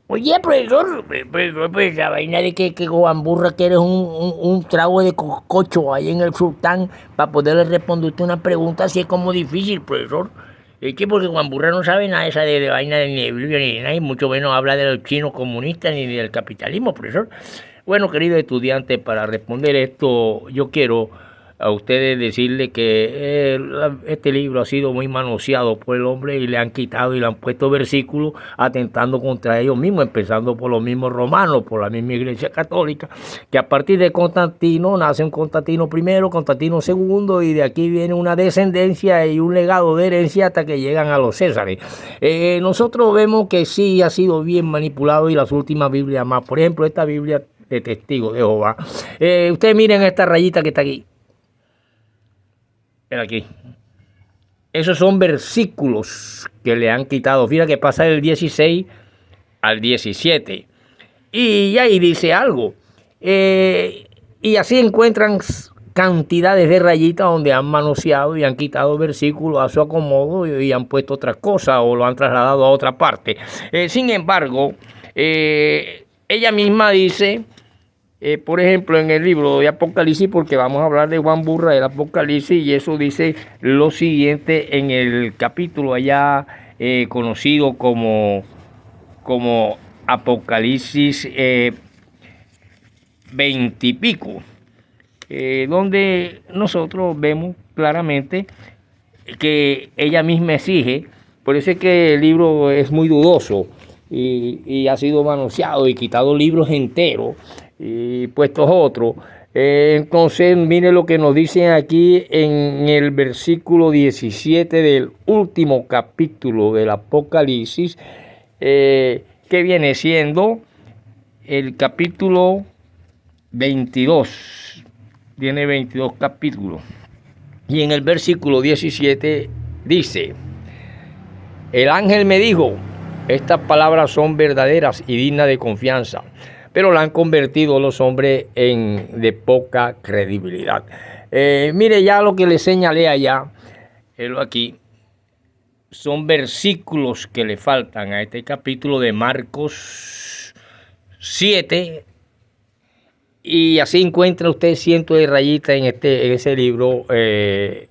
Oye, profesor, pues, la vaina de que Juan Burra que eres un trago de cococho ahí en el sultán para poderle responderte una pregunta así es como difícil, profesor. Es que porque Juan Burra no sabe nada de esa de vaina ni de Biblia ni de nada, y mucho menos habla de los chinos comunistas ni del capitalismo, profesor. Bueno, querido estudiante, para responder esto, yo quiero a ustedes decirle que este libro ha sido muy manoseado por el hombre y le han quitado y le han puesto versículos atentando contra ellos mismos, empezando por los mismos romanos, por la misma Iglesia Católica, que a partir de Constantino nace un Constantino I, Constantino II, y de aquí viene una descendencia y un legado de herencia hasta que llegan a los Césares. Nosotros vemos que sí ha sido bien manipulado y las últimas Biblias más. Por ejemplo, esta Biblia de Testigos de Jehová. Ustedes miren esta rayita que está aquí. Aquí. Esos son versículos que le han quitado. Fíjate que pasa del 16 al 17. Y ahí dice algo. Y así encuentran cantidades de rayitas donde han manoseado y han quitado versículos a su acomodo y han puesto otra cosa o lo han trasladado a otra parte. Sin embargo, ella misma dice... por ejemplo, en el libro de Apocalipsis, porque vamos a hablar de Juan Burra del Apocalipsis, y eso dice lo siguiente en el capítulo allá conocido como Apocalipsis 20 y pico, donde nosotros vemos claramente que ella misma exige. Por eso es que el libro es muy dudoso y ha sido manoseado y quitado libros enteros y puestos otros. Entonces, mire lo que nos dicen aquí en el versículo 17 del último capítulo del Apocalipsis, que viene siendo el capítulo 22. Tiene 22 capítulos. Y en el versículo 17 dice: el ángel me dijo, estas palabras son verdaderas y dignas de confianza, pero la han convertido los hombres en de poca credibilidad. Mire ya lo que le señalé allá, aquí, son versículos que le faltan a este capítulo de Marcos 7, y así encuentra usted cientos de rayitas en ese libro de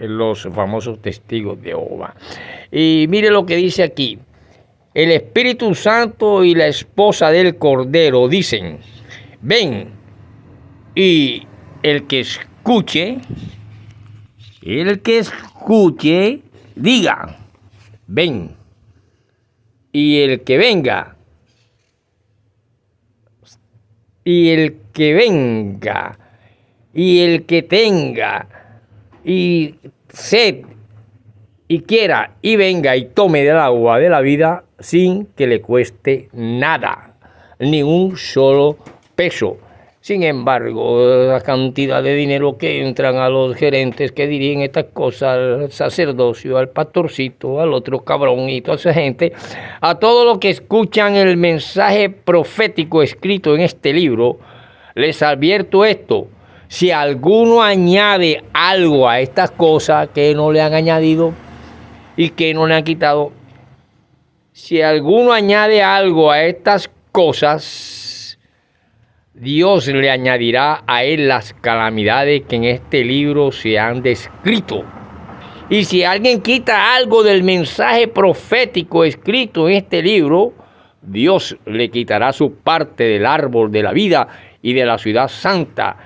los famosos testigos de Jehová. Y mire lo que dice aquí. El Espíritu Santo y la esposa del Cordero dicen: ven. Y el que escuche, diga: ven. Y el que venga, y el que tenga y sed y quiera y venga y tome del agua de la vida sin que le cueste nada, ni un solo peso. Sin embargo, la cantidad de dinero que entran a los gerentes que dirigen estas cosas, al sacerdocio, al pastorcito, al otro cabrón y toda esa gente, a todos los que escuchan el mensaje profético escrito en este libro, les advierto esto: si alguno añade algo a estas cosas que no le han añadido y que no le han quitado, si alguno añade algo a estas cosas, Dios le añadirá a él las calamidades que en este libro se han descrito. Y si alguien quita algo del mensaje profético escrito en este libro, Dios le quitará su parte del árbol de la vida y de la ciudad santa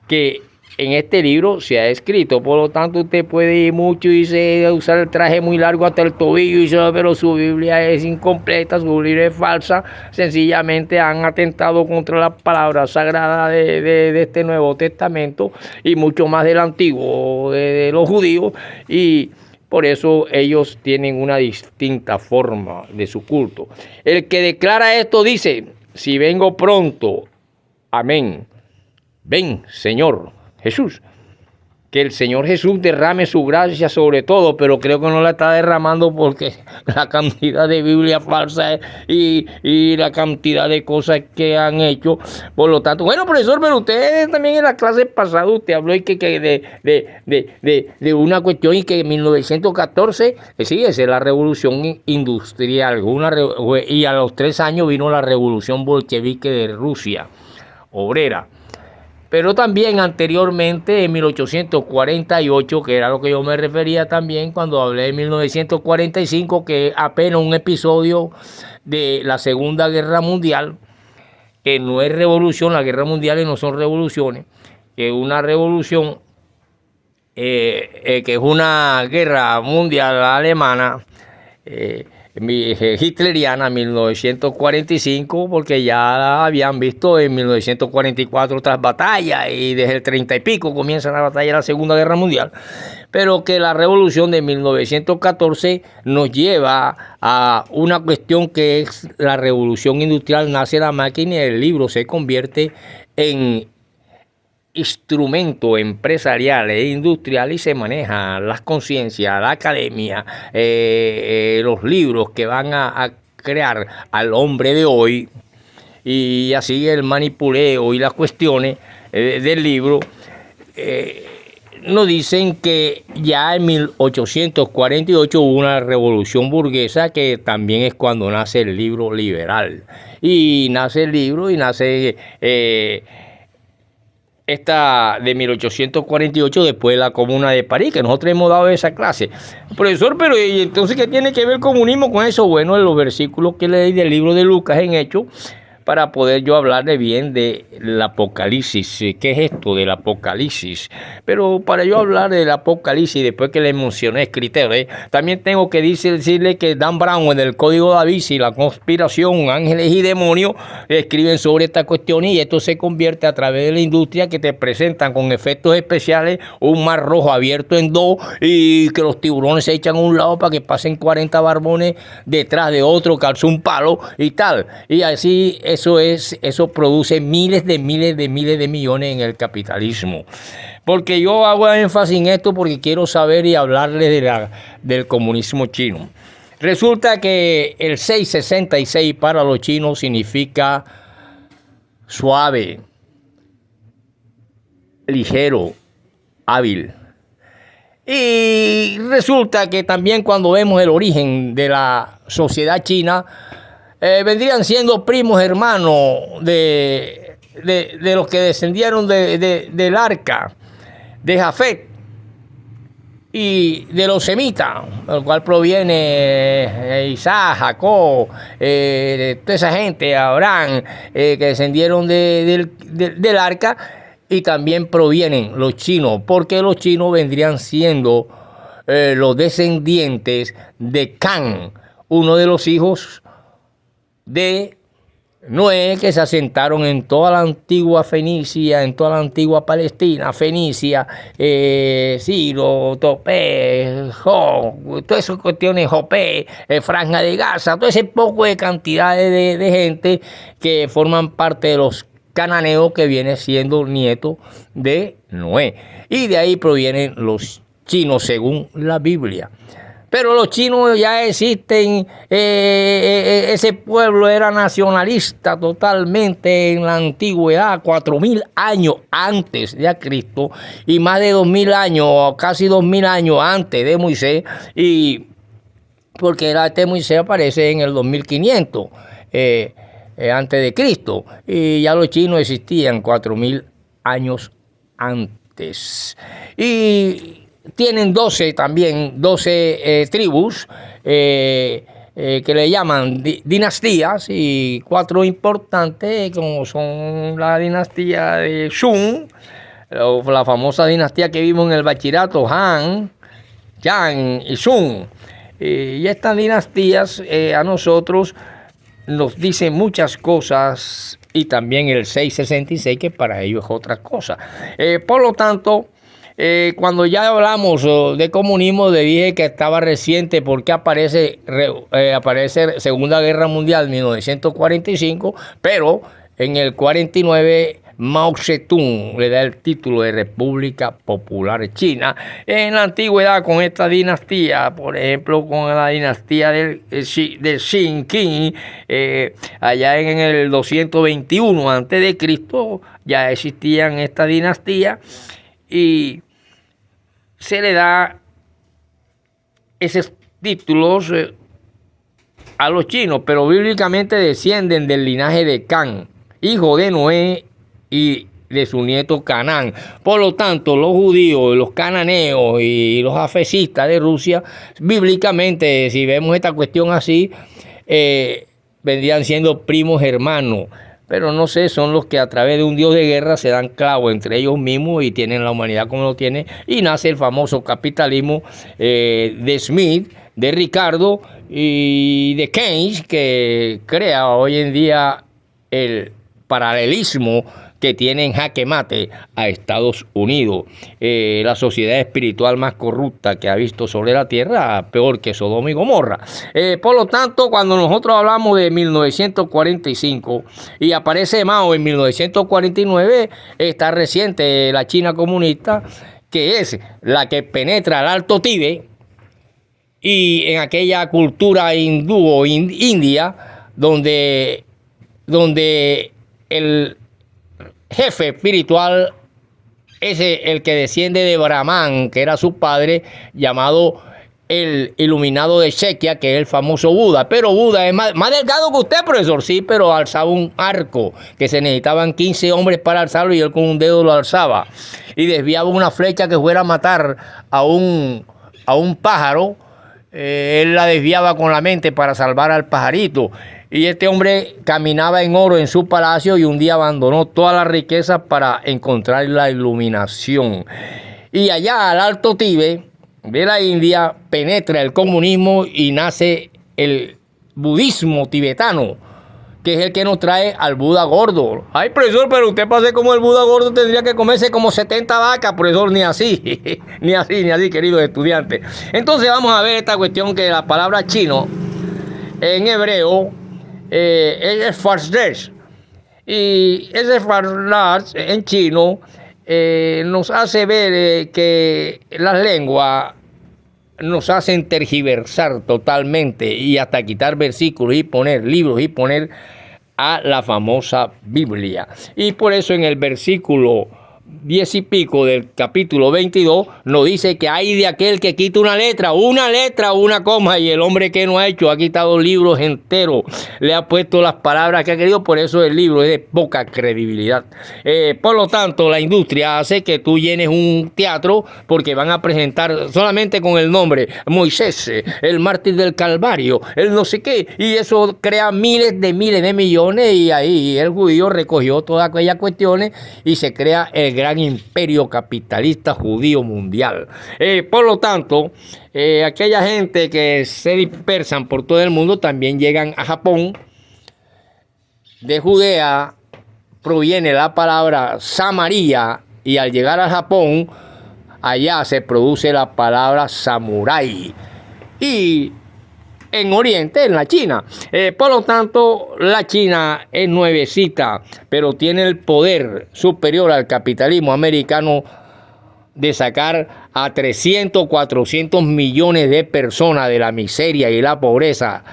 que en este libro se ha escrito. Por lo tanto, usted puede ir mucho y usar el traje muy largo hasta el tobillo, pero su Biblia es incompleta, su Biblia es falsa. Sencillamente han atentado contra la palabra sagrada de este Nuevo Testamento y mucho más del Antiguo, de los judíos, y por eso ellos tienen una distinta forma de su culto. El que declara esto dice: si vengo pronto, amén. Ven, Señor Jesús. que el Señor Jesús derrame su gracia sobre todo, pero creo que no la está derramando porque la cantidad de Biblia falsa y la cantidad de cosas que han hecho. Por lo tanto, bueno, profesor, pero usted también en la clase pasada usted habló de una cuestión y que en 1914, sí, esa es la revolución industrial, y a los 3 años vino la revolución bolchevique de Rusia obrera. Pero también anteriormente, en 1848, que era lo que yo me refería también cuando hablé de 1945, que es apenas un episodio de la Segunda Guerra Mundial, que no es revolución, las guerras mundiales no son revoluciones, que es una revolución, que es una guerra mundial alemana, hitleriana, 1945, porque ya la habían visto en 1944 otras batallas y desde el 30 y pico comienza la batalla de la Segunda Guerra Mundial, pero que la revolución de 1914 nos lleva a una cuestión que es la revolución industrial. Nace la máquina y el libro se convierte en instrumento empresarial e industrial y se maneja las conciencias, la academia, los libros que van a crear al hombre de hoy, y así el manipuleo y las cuestiones del libro nos dicen que ya en 1848 hubo una revolución burguesa, que también es cuando nace el libro liberal, y nace el libro y nace esta de 1848, después de la Comuna de París, que nosotros hemos dado esa clase. Profesor, pero ¿y entonces qué tiene que ver el comunismo con eso? Bueno, en los versículos que leí del libro de Lucas en Hechos, para poder yo hablarle bien del Apocalipsis. ¿Qué es esto del Apocalipsis? Pero para yo hablar del Apocalipsis, después que le mencioné escritores, también tengo que decirle que Dan Brown en el Código Da Vinci, la conspiración, ángeles y demonios, escriben sobre esta cuestión, y esto se convierte a través de la industria, que te presentan con efectos especiales un mar rojo abierto en dos, y que los tiburones se echan a un lado para que pasen 40 barbones detrás de otro, calza un palo y tal. Y así eso produce miles de millones en el capitalismo. Porque yo hago énfasis en esto porque quiero saber y hablarles del comunismo chino. Resulta que el 666 para los chinos significa suave, ligero, hábil. Y resulta que también cuando vemos el origen de la sociedad china, vendrían siendo primos hermanos de los que descendieron del arca, de Jafet y de los semitas, del cual proviene Isaac, Jacob, toda esa gente, Abraham, que descendieron del arca, y también provienen los chinos, porque los chinos vendrían siendo los descendientes de Can, uno de los hijos de Noé, que se asentaron en toda la antigua Fenicia, en toda la antigua Palestina, Fenicia, Siro, Topé, todas esas cuestiones, Jopé, Franja de Gaza, todo ese poco de cantidades de gente que forman parte de los cananeos, que viene siendo nieto de Noé. Y de ahí provienen los chinos, según la Biblia. Pero los chinos ya existen, ese pueblo era nacionalista totalmente en la antigüedad, 4.000 años antes de Cristo, y más de 2.000 años, casi 2.000 años antes de Moisés, y porque este Moisés aparece en el 2500 antes de Cristo, y ya los chinos existían 4.000 años antes. Y tienen 12 tribus que le llaman dinastías, y 4 importantes, como son la dinastía de Shun, la famosa dinastía que vimos en el bachillerato, Han, Yang y Shun. Y estas dinastías a nosotros nos dicen muchas cosas, y también el 666, que para ellos es otra cosa. Por lo tanto, cuando ya hablamos de comunismo, le dije que estaba reciente, porque aparece Segunda Guerra Mundial 1945, pero en el 49 Mao Zedong le da el título de República Popular China. En la antigüedad, con esta dinastía, por ejemplo, con la dinastía del Qin Qing, allá en el 221 a.C., ya existían esta dinastía y se le da esos títulos a los chinos, pero bíblicamente descienden del linaje de Can, hijo de Noé y de su nieto Canaán. Por lo tanto, los judíos, los cananeos y los afesistas de Rusia, bíblicamente, si vemos esta cuestión así, vendrían siendo primos hermanos. Pero no sé, son los que a través de un dios de guerra se dan clavo entre ellos mismos y tienen la humanidad como lo tiene. Y nace el famoso capitalismo de Smith, de Ricardo y de Keynes, que crea hoy en día el paralelismo que tiene en jaque mate a Estados Unidos, la sociedad espiritual más corrupta que ha visto sobre la tierra, peor que Sodoma y Gomorra. Por lo tanto, cuando nosotros hablamos de 1945 y aparece Mao en 1949, está reciente la China comunista, que es la que penetra al Alto Tíbet y en aquella cultura hindú o india, donde el jefe espiritual es el que desciende de Brahman, que era su padre, llamado el iluminado de Chequia, que es el famoso Buda. Pero Buda es más delgado que usted, profesor, sí, pero alzaba un arco, que se necesitaban 15 hombres para alzarlo y él con un dedo lo alzaba. Y desviaba una flecha que fuera a matar a un pájaro, él la desviaba con la mente para salvar al pajarito. Y este hombre caminaba en oro en su palacio y un día abandonó toda la riqueza para encontrar la iluminación. Y allá al Alto Tíbet de la India penetra el comunismo y nace el budismo tibetano, que es el que nos trae al Buda gordo. Ay, profesor, pero usted pase como el Buda gordo, tendría que comerse como 70 vacas, profesor, ni así, ni así, queridos estudiantes. Entonces vamos a ver esta cuestión que la palabra chino en hebreo es Farsesh. Y ese Farsesh en chino nos hace ver que las lenguas nos hacen tergiversar totalmente y hasta quitar versículos y poner libros y poner a la famosa Biblia. Y por eso en el versículo 10 y pico del capítulo 22 nos dice que hay de aquel que quita una letra, una coma, y el hombre que no ha hecho ha quitado libros enteros, le ha puesto las palabras que ha querido. Por eso el libro es de poca credibilidad. Por lo tanto, la industria hace que tú llenes un teatro porque van a presentar solamente con el nombre Moisés, el mártir del Calvario, el no sé qué, y eso crea miles de millones, y ahí el judío recogió todas aquellas cuestiones y se crea el gran imperio capitalista judío mundial. Por lo tanto, aquella gente que se dispersan por todo el mundo también llegan a Japón. De Judea proviene la palabra Samaria, y al llegar a Japón, allá se produce la palabra samurái. Y en Oriente, en la China. Por lo tanto, la China es nuevecita, pero tiene el poder superior al capitalismo americano de sacar a 300, 400 millones de personas de la miseria y la pobreza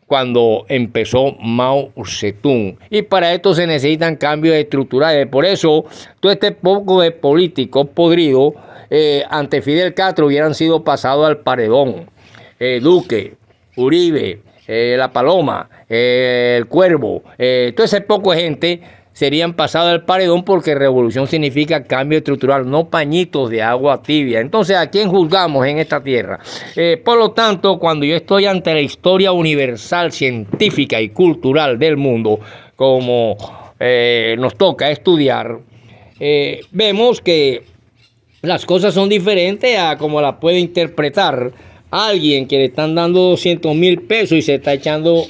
cuando empezó Mao Zedong. Y para esto se necesitan cambios estructurales. Por eso, todo este poco de políticos podridos ante Fidel Castro hubieran sido pasados al paredón. Duque, Uribe, La Paloma, el Cuervo, todo ese poco de gente serían pasados al paredón, porque revolución significa cambio estructural, no pañitos de agua tibia. Entonces, ¿a quién juzgamos en esta tierra? Por lo tanto, cuando yo estoy ante la historia universal, científica y cultural del mundo, como nos toca estudiar, vemos que las cosas son diferentes a como las puede interpretar alguien que le están dando 200,000 pesos y se está echando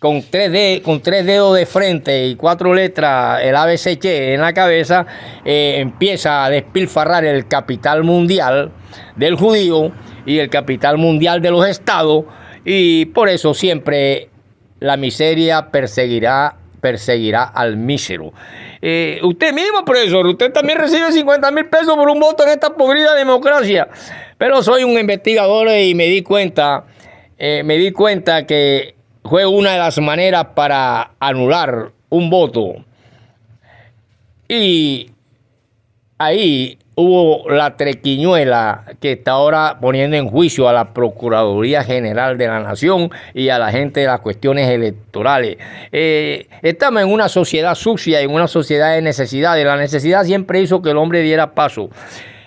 con tres dedos de frente y 4 letras el ABC en la cabeza, empieza a despilfarrar el capital mundial del judío y el capital mundial de los estados, y por eso siempre la miseria perseguirá perseguirá al mísero. Usted mismo, profesor, usted también recibe 50,000 pesos por un voto en esta podrida democracia. Pero soy un investigador y me di cuenta que fue una de las maneras para anular un voto. Y ahí hubo la trequiñuela que está ahora poniendo en juicio a la Procuraduría General de la Nación y a la gente de las cuestiones electorales. Estamos en una sociedad sucia, en una sociedad de necesidades. La necesidad siempre hizo que el hombre diera paso.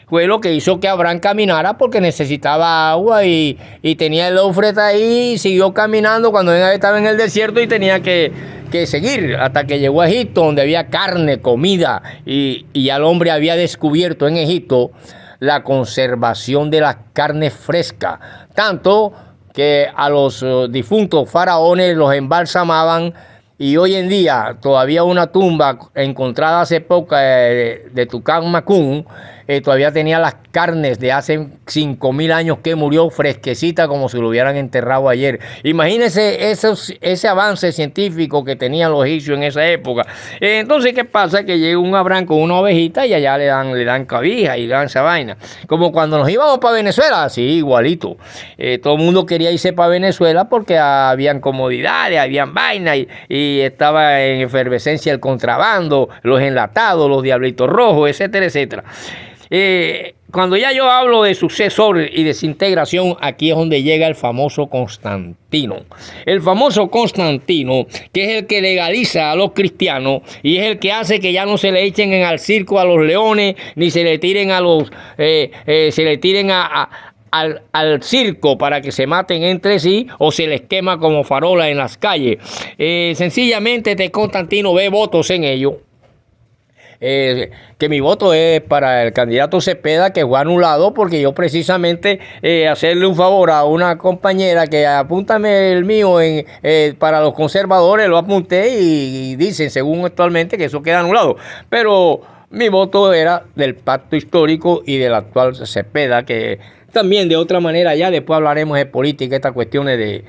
Fue lo que hizo que Abraham caminara porque necesitaba agua y tenía el Éufrates ahí y siguió caminando cuando estaba en el desierto y tenía que seguir hasta que llegó a Egipto, donde había carne, comida y ya el hombre había descubierto en Egipto la conservación de la carne fresca, tanto que a los difuntos faraones los embalsamaban. Y hoy en día todavía una tumba encontrada hace poco de Tutankamón todavía tenía las carnes de hace 5,000 años que murió fresquecita como si lo hubieran enterrado ayer. Imagínense ese avance científico que tenían los egipcios en esa época. Entonces, ¿qué pasa? Que llega un Abraham con una ovejita y allá le dan cobija y le dan esa vaina. Como cuando nos íbamos para Venezuela, sí, igualito. Todo el mundo quería irse para Venezuela porque habían comodidades, habían vainas y estaba en efervescencia el contrabando, los enlatados, los diablitos rojos, etcétera, etcétera. Cuando ya yo hablo de sucesor y desintegración, aquí es donde llega el famoso Constantino. El famoso Constantino, que es el que legaliza a los cristianos y es el que hace que ya no se le echen al circo a los leones, ni se le tiren al circo para que se maten entre sí o se les quema como farola en las calles. Sencillamente este Constantino ve votos en ello. Que mi voto es para el candidato Cepeda, que fue anulado porque yo precisamente hacerle un favor a una compañera que apúntame el mío para los conservadores, lo apunté y dicen según actualmente que eso queda anulado, pero mi voto era del pacto histórico y del actual Cepeda, que también de otra manera ya después hablaremos de política, estas cuestiones de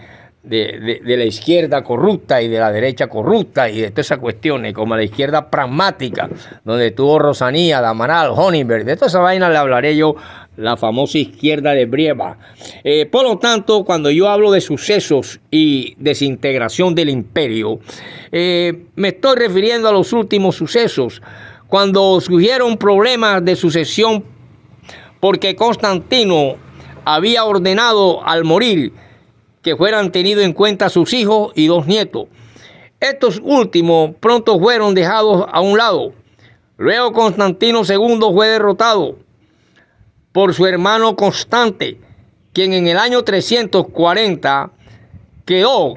la izquierda corrupta y de la derecha corrupta y de todas esas cuestiones, como la izquierda pragmática, donde tuvo Rosanía, Damaral, Honigberg, de todas esas vainas le hablaré yo, la famosa izquierda de Brieva. Por lo tanto, cuando yo hablo de sucesos y desintegración del imperio, me estoy refiriendo a los últimos sucesos, cuando surgieron problemas de sucesión porque Constantino había ordenado al morir que fueran tenidos en cuenta sus hijos y 2 nietos. Estos últimos pronto fueron dejados a un lado. Luego Constantino II fue derrotado por su hermano Constante, quien en el año 340 quedó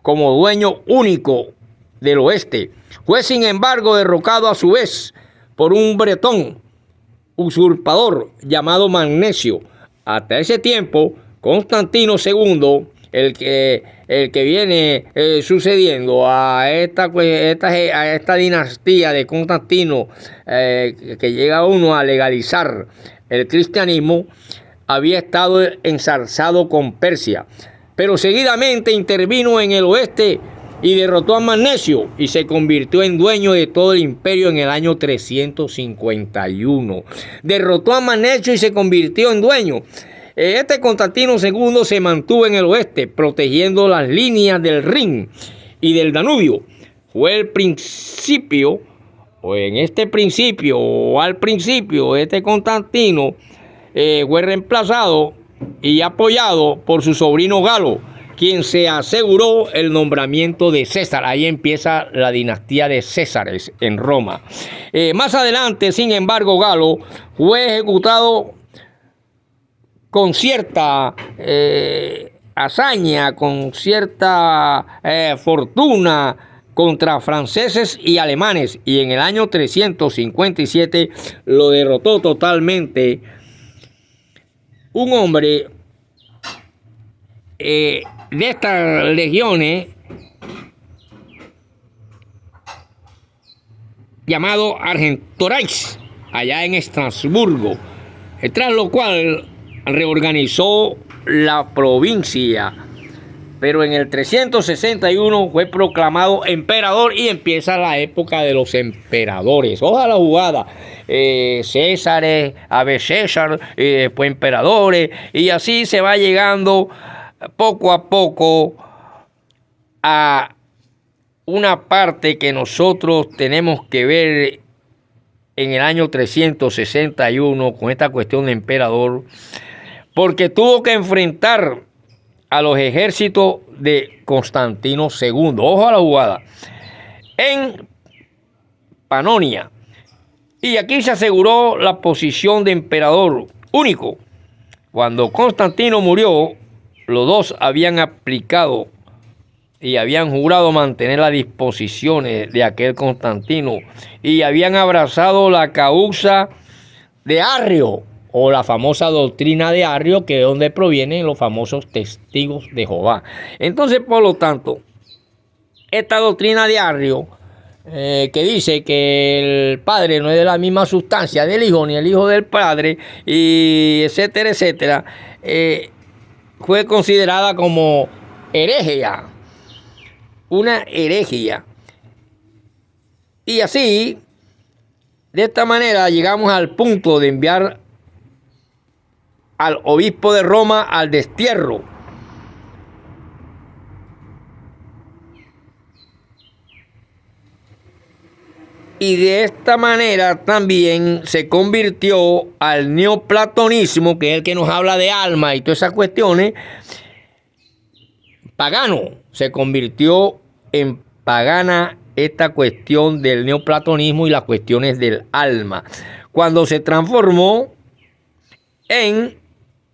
como dueño único del oeste. Fue sin embargo derrocado a su vez por un bretón usurpador llamado Magnesio. Hasta ese tiempo, Constantino II, el que viene sucediendo a esta dinastía de Constantino, que llega uno a legalizar el cristianismo, había estado ensarzado con Persia, pero seguidamente intervino en el oeste y derrotó a Magnesio y se convirtió en dueño de todo el imperio en el año 351. Derrotó a Magnesio y se convirtió en dueño. Este Constantino II se mantuvo en el oeste, protegiendo las líneas del Rin y del Danubio. Fue el principio, al principio, este Constantino fue reemplazado y apoyado por su sobrino Galo, quien se aseguró el nombramiento de César. Ahí empieza la dinastía de Césares en Roma. Más adelante, sin embargo, Galo fue ejecutado con cierta hazaña, con cierta fortuna contra franceses y alemanes, y en el año 357 lo derrotó totalmente un hombre de estas legiones llamado Argentorais, allá en Estrasburgo, tras lo cual reorganizó la provincia pero en el 361 fue proclamado emperador y empieza la época de los emperadores. Ojalá la jugada. César, a ver César, después emperadores, y así se va llegando poco a poco a una parte que nosotros tenemos que ver en el año 361 con esta cuestión de emperador, porque tuvo que enfrentar a los ejércitos de Constantino II. Ojo a la jugada. En Panonia. Y aquí se aseguró la posición de emperador único. Cuando Constantino murió, los dos habían aplicado y habían jurado mantener las disposiciones de aquel Constantino y habían abrazado la causa de Arrio, o la famosa doctrina de Arrio, que es donde provienen los famosos testigos de Jehová. Entonces, por lo tanto, esta doctrina de Arrio, que dice que el Padre no es de la misma sustancia del Hijo, ni el Hijo del Padre, y etcétera, etcétera, fue considerada como herejía, una herejía. Y así, de esta manera, llegamos al punto de enviar al obispo de Roma al destierro. Y de esta manera también se convirtió al neoplatonismo, que es el que nos habla de alma y todas esas cuestiones, pagano. Se convirtió en pagana esta cuestión del neoplatonismo y las cuestiones del alma, cuando se transformó en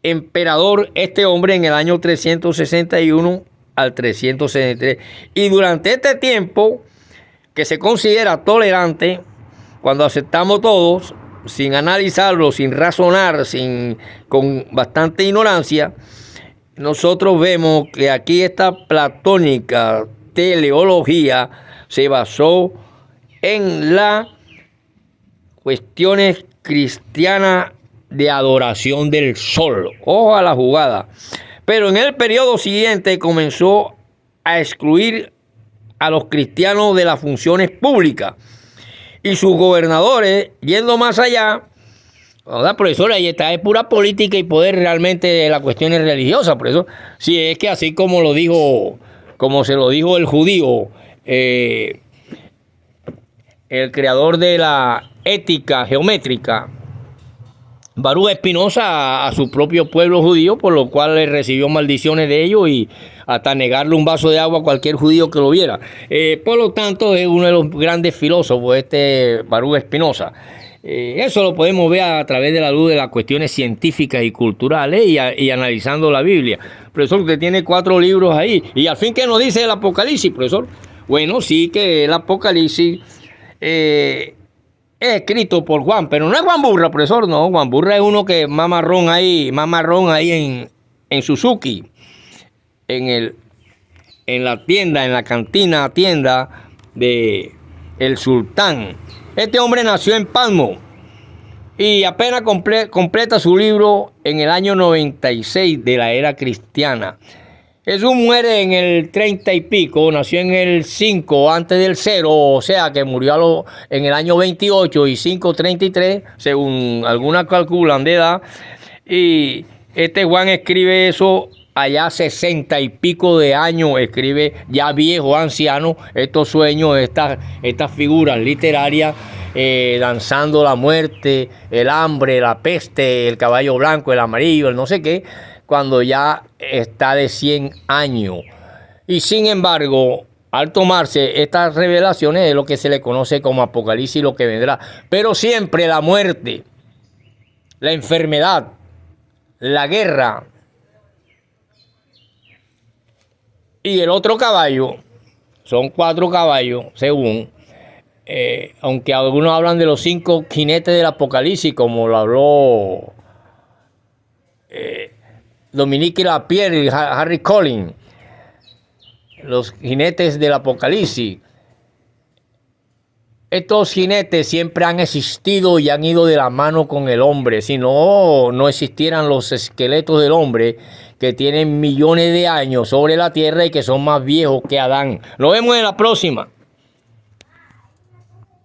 emperador este hombre en el año 361 al 363. Y durante este tiempo, que se considera tolerante, cuando aceptamos todos, sin analizarlo, sin razonar, con bastante ignorancia, nosotros vemos que aquí esta platónica teleología se basó en las cuestiones cristianas de adoración del sol. Ojo a la jugada. Pero en el periodo siguiente comenzó a excluir a los cristianos de las funciones públicas, y sus gobernadores, yendo más allá, ¿verdad, profesor? Ahí está, es pura política y poder realmente de las cuestiones religiosas. Por eso, sí, es que así como se lo dijo el judío, el creador de la ética geométrica, Baruch Spinoza, a su propio pueblo judío, por lo cual le recibió maldiciones de ellos y hasta negarle un vaso de agua a cualquier judío que lo viera. Por lo tanto, es uno de los grandes filósofos, Baruch Spinoza. Eso lo podemos ver a través de la luz de las cuestiones científicas y culturales y analizando la Biblia. Profesor, usted tiene 4 libros ahí. Y al fin, ¿qué nos dice el Apocalipsis, profesor? Bueno, sí que el Apocalipsis es escrito por Juan, pero no es Juan Burra, profesor, no. Juan Burra es uno que es más marrón ahí en Suzuki, en la tienda, en la cantina tienda de El Sultán. Este hombre nació en Palmo y apenas completa su libro en el año 96 de la era cristiana. Jesús muere en el 30 y pico, nació en el 5 antes del 0, o sea que murió en el año 28 y 5:33, según algunas calculan de edad. Y este Juan escribe eso allá 60 y pico de años, escribe ya viejo, anciano, estos sueños, estas figuras literarias, danzando la muerte, el hambre, la peste, el caballo blanco, el amarillo, el no sé qué, cuando ya está de 100 años. Y sin embargo, al tomarse estas revelaciones es lo que se le conoce como Apocalipsis, lo que vendrá. Pero siempre la muerte, la enfermedad, la guerra y el otro caballo, son 4 caballos según, aunque algunos hablan de los 5 jinetes del Apocalipsis, como lo habló Dominique Lapierre y Harry Collins, los jinetes del Apocalipsis. Estos jinetes siempre han existido y han ido de la mano con el hombre. Si no, no existieran los esqueletos del hombre que tienen millones de años sobre la tierra y que son más viejos que Adán. Nos vemos en la próxima.